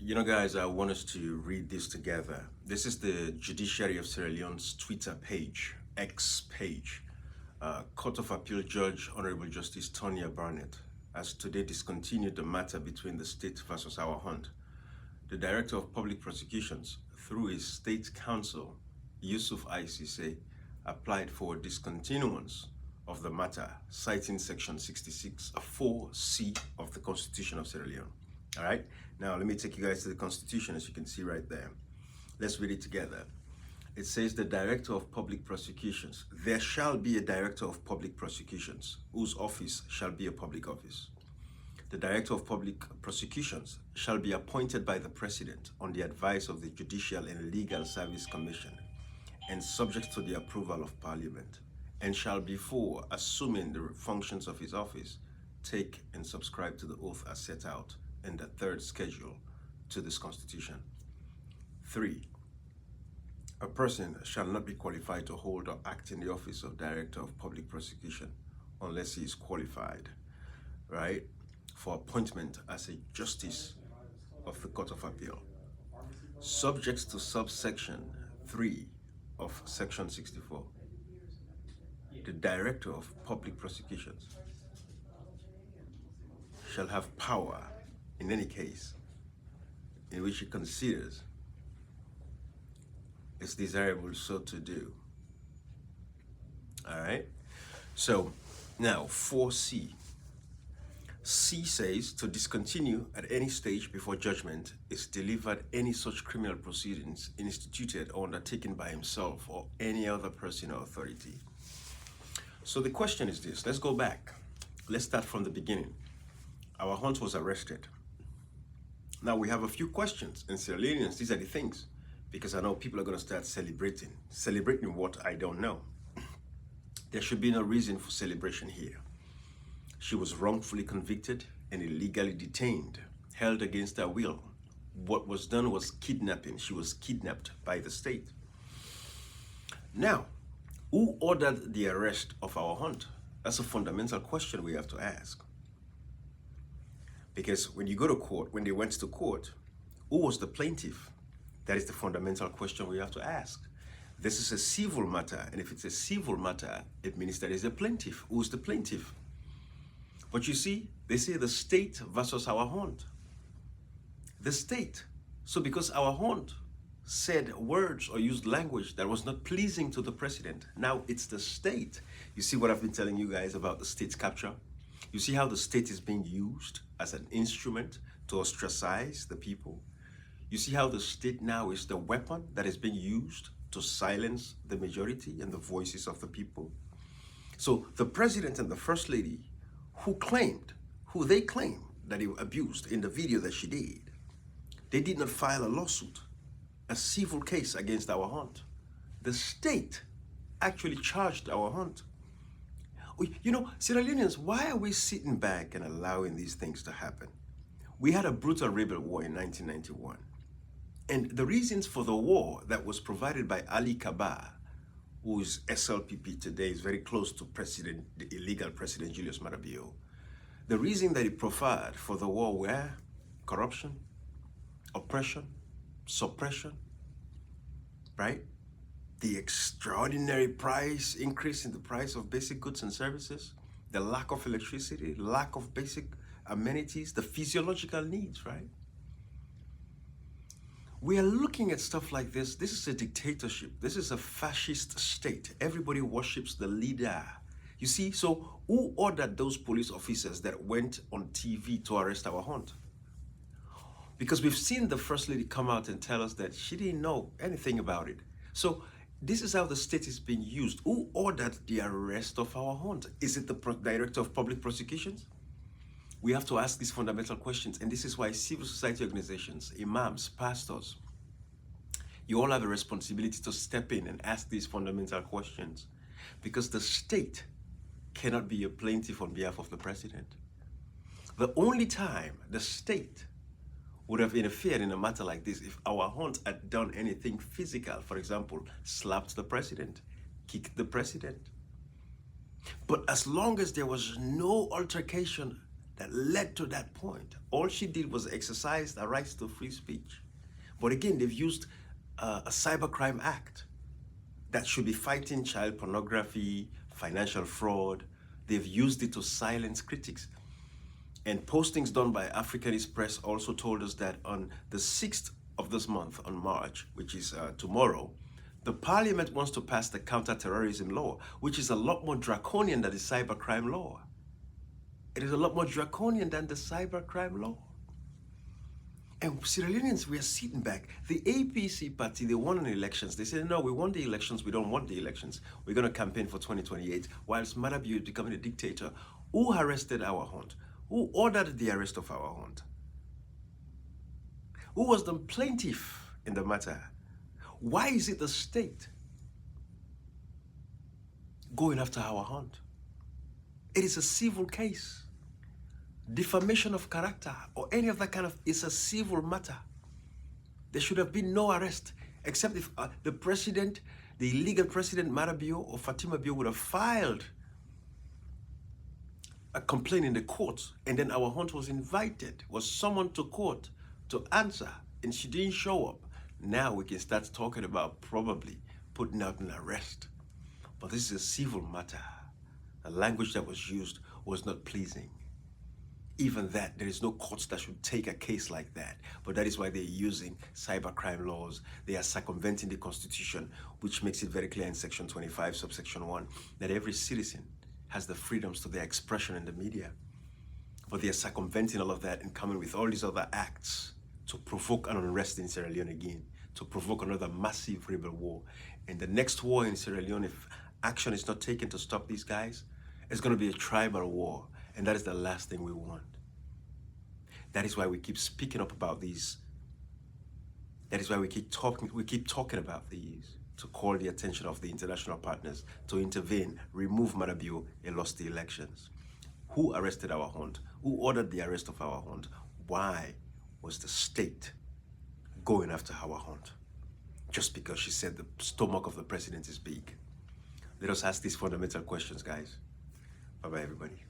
You know, guys, I want us to read this together. This is the Judiciary of Sierra Leone's Twitter page, X page. Court of Appeal Judge Honorable Justice Tonya Barnett has today discontinued the matter between the state versus our hunt. The Director of Public Prosecutions, through his state counsel, Yusuf ICC, applied for discontinuance of the matter, citing Section 66, 4C of the Constitution of Sierra Leone. All right, now let me take you guys to the Constitution, as you can see right there. Let's read it together. It says the Director of Public Prosecutions. There shall be a Director of Public Prosecutions, whose office shall be a public office. The Director of Public Prosecutions shall be appointed by the President on the advice of the Judicial and Legal Service Commission and subject to the approval of Parliament, and shall, before assuming the functions of his office, take and subscribe to the oath as set out in the third schedule to this Constitution. 3. A person shall not be qualified to hold or act in the office of Director of Public Prosecution unless he is qualified, right, for appointment as a Justice of the Court of Appeal, subject to subsection 3 of Section 64. The Director of Public Prosecutions shall have power in any case in which he considers it's desirable so to do. All right? So now 4C. C says to discontinue at any stage before judgment is delivered any such criminal proceedings instituted or undertaken by himself or any other person or authority. So the question is this. Let's go back. Let's start from the beginning. Our hunt was arrested. Now we have a few questions, and Sierra Leoneans, these are the things, because I know people are going to start celebrating. Celebrating what? I don't know. There should be no reason for celebration here. She was wrongfully convicted and illegally detained, held against her will. What was done was kidnapping. She was kidnapped by the state. Now, who ordered the arrest of our hunt? That's a fundamental question we have to ask. Because when you go to court, when they went to court, who was the plaintiff? That is the fundamental question we have to ask. This is a civil matter, and if it's a civil matter, it means there is a plaintiff. Who's the plaintiff? But you see, they say the state versus our hunt. The state. So because our hunt said words or used language that was not pleasing to the president, now it's the state. You see what I've been telling you guys about the state's capture? You see how the state is being used as an instrument to ostracize the people? You see how the state now is the weapon that is being used to silence the majority and the voices of the people? So the president and the first lady, who they claim that they were abused in the video that she did, they did not file a lawsuit, a civil case against our hunt. The state actually charged our hunt. You know, Sierra Leoneans, why are we sitting back and allowing these things to happen? We had a brutal rebel war in 1991. And the reasons for the war that was provided by Ali Kaba, whose SLPP today is very close to the illegal President Julius Maada Bio, the reason that he provided for the war were corruption, oppression, suppression, right? The extraordinary price increase in the price of basic goods and services, the lack of electricity, lack of basic amenities, the physiological needs, right? We are looking at stuff like this. This is a dictatorship. This is a fascist state. Everybody worships the leader. You see, so who ordered those police officers that went on TV to arrest our hunt? Because we've seen the First Lady come out and tell us that she didn't know anything about it. So this is how the state is being used. Who ordered the arrest of our hunt? Is it the Director of Public Prosecutions? We have to ask these fundamental questions, and this is why civil society organizations, imams, pastors, you all have a responsibility to step in and ask these fundamental questions, because the state cannot be a plaintiff on behalf of the president. The only time the state would have interfered in a matter like this if our hunt had done anything physical, for example, slapped the president, kicked the president. But as long as there was no altercation that led to that point. All she did was exercise the rights to free speech. But again, they've used a cybercrime act that should be fighting child pornography, financial fraud. They've used it to silence critics. And postings done by Africanist Press also told us that on the 6th of this month, on March, which is tomorrow, the parliament wants to pass the counter-terrorism law, which is a lot more draconian than the cybercrime law. It is a lot more draconian than the cybercrime law. And Sierra Leoneans, we are sitting back. The APC party, they won in elections. They said, no, we won the elections. We don't want the elections. We're going to campaign for 2028. Whilst Madabi is becoming a dictator. Who arrested our hunt? Who ordered the arrest of our hunt? Who was the plaintiff in the matter? Why is it the state going after our hunt? It is a civil case. Defamation of character or any of that kind of, it's a civil matter. There should have been no arrest, except if the president, the illegal president Marabio or Fatima Bio would have filed a complaint in the court, and then our hunt was invited, was summoned to court to answer, and she didn't show up. Now we can start talking about probably putting out an arrest. But this is a civil matter. The language that was used was not pleasing. Even that, there is no courts that should take a case like that. But that is why they're using cybercrime laws. They are circumventing the Constitution, which makes it very clear in Section 25, subsection 1, that every citizen has the freedoms to their expression in the media. But they are circumventing all of that and coming with all these other acts to provoke an unrest in Sierra Leone again, to provoke another massive rebel war. And the next war in Sierra Leone, if action is not taken to stop these guys, it's going to be a tribal war. And that is the last thing we want. That is why we keep speaking up about these. That is why we keep talking about these, to call the attention of the international partners to intervene, remove Marabio, and lost the elections. Who arrested our hunt? Who ordered the arrest of our hunt? Why was the state going after our hunt? Just because she said the stomach of the president is big. Let us ask these fundamental questions, guys. Bye-bye, everybody.